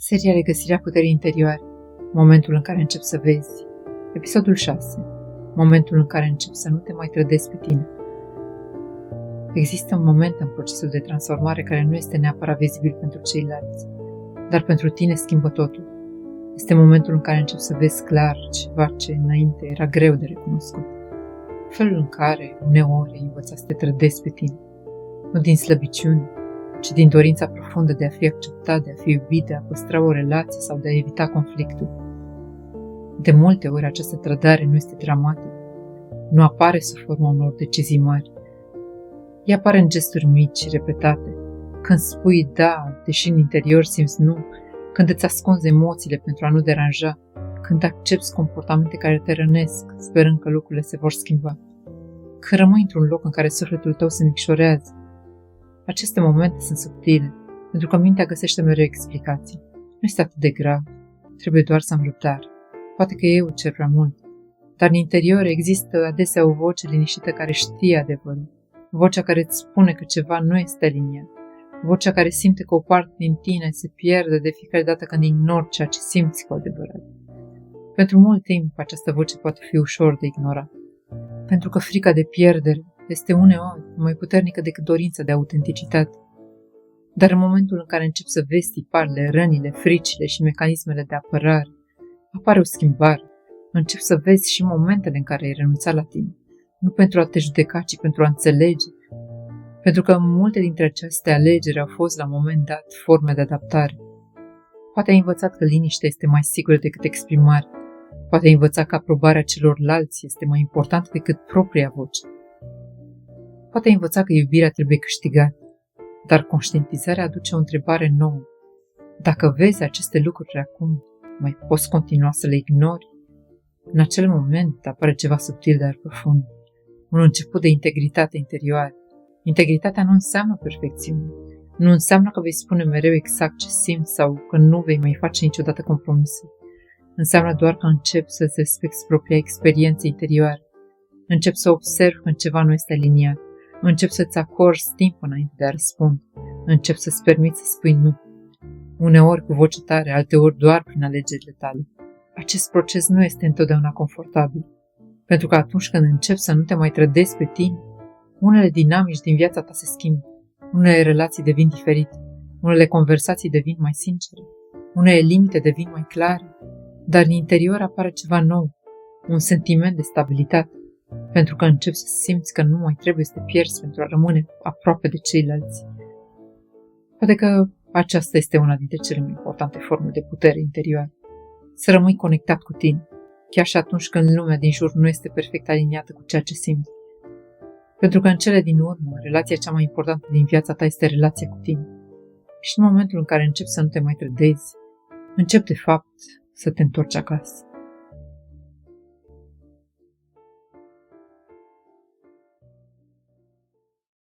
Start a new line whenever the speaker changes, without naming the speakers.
Seria Regăsirea puterii interioare. Momentul în care începi să vezi. Episodul 6. Momentul în care începi să nu te mai trădezi pe tine. Există un moment în procesul de transformare care nu este neapărat vizibil pentru ceilalți, dar pentru tine schimbă totul. Este momentul în care începi să vezi clar ceva ce înainte era greu de recunoscut. Felul în care uneori ai învățat să te trădezi pe tine, nu din slăbiciune, ci din dorința profundă de a fi acceptat, de a fi iubit, de a păstra o relație sau de a evita conflictul. De multe ori această trădare nu este dramatică, nu apare sub forma unor decizii mari. Ea apare în gesturi mici, repetate, când spui da, deși în interior simți nu, când îți ascunzi emoțiile pentru a nu deranja, când accepti comportamente care te rănesc, sperând că lucrurile se vor schimba, când rămâi într-un loc în care sufletul tău se micșorează. Aceste momente sunt subtile, pentru că mintea găsește mereu explicații. Nu este atât de grav, trebuie doar să am răbdare. Poate că eu cer prea mult, dar în interior există adesea o voce liniștită care știe adevărul, vocea care îți spune că ceva nu este aliniat, vocea care simte că o parte din tine se pierde de fiecare dată când ignori ceea ce simți cu adevărat. Pentru mult timp, această voce poate fi ușor de ignorat, pentru că frica de pierdere este uneori mai puternică decât dorința de autenticitate. Dar în momentul în care începi să vezi tiparele, rănile, fricile și mecanismele de apărare, apare o schimbare. Începi să vezi și momentele în care ai renunțat la tine, nu pentru a te judeca, ci pentru a înțelege. Pentru că multe dintre aceste alegeri au fost la un moment dat forme de adaptare. Poate ai învățat că liniștea este mai sigură decât exprimare. Poate ai învățat că aprobarea celorlalți este mai importantă decât propria voce. Poate ai învățat că iubirea trebuie câștigată, dar conștientizarea aduce o întrebare nouă. Dacă vezi aceste lucruri acum, mai poți continua să le ignori? În acel moment apare ceva subtil, dar profund. Un început de integritate interioară. Integritatea nu înseamnă perfecțiune. Nu înseamnă că vei spune mereu exact ce simți sau că nu vei mai face niciodată compromisuri. Înseamnă doar că începi să-ți respecti propria experiență interioară. Începi să observi când ceva nu este aliniat. Începi să-ți acorzi timp înainte de a răspunde. Începi să-ți permiți să spui nu. Uneori cu voce tare, alteori doar prin alegerile tale. Acest proces nu este întotdeauna confortabil. Pentru că atunci când începi să nu te mai trădezi pe tine, unele dinamici din viața ta se schimbă. Unele relații devin diferite. Unele conversații devin mai sincere. Unele limite devin mai clare. Dar în interior apare ceva nou. Un sentiment de stabilitate. Pentru că începi să simți că nu mai trebuie să te pierzi pentru a rămâne aproape de ceilalți. Poate că aceasta este una dintre cele mai importante forme de putere interioară. Să rămâi conectat cu tine, chiar și atunci când lumea din jur nu este perfect aliniată cu ceea ce simți. Pentru că în cele din urmă, relația cea mai importantă din viața ta este relația cu tine. Și în momentul în care începi să nu te mai trădezi, începi de fapt să te întorci acasă.